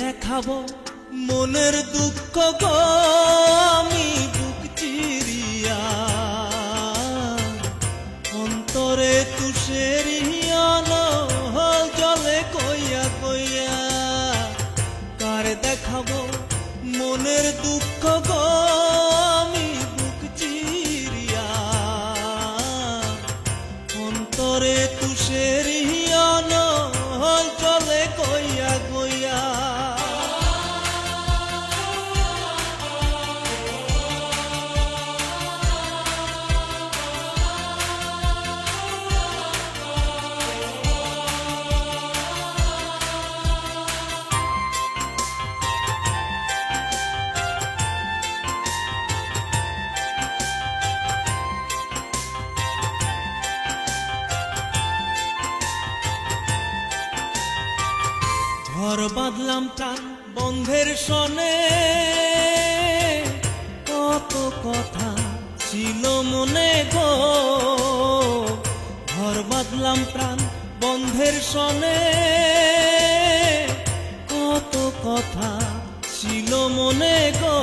দেখাবো মনের দুঃখ গো আমি বুক চিরিয়া, অন্তরে তুষের অনহল জলে কইয়া কইয়া। কার দেখাবো মনের দুঃখ গো আমি বুক চিরিয়া, অন্তরে তুষের অনহল জলে কইয়া কইয়া। ঘর বাঁধলাম প্রাণ বন্ধের সনে, কত কথা ছিল মনে গো। ঘর বাঁধলাম প্রাণ বন্ধের সনে, কত কথা ছিল মনে গো।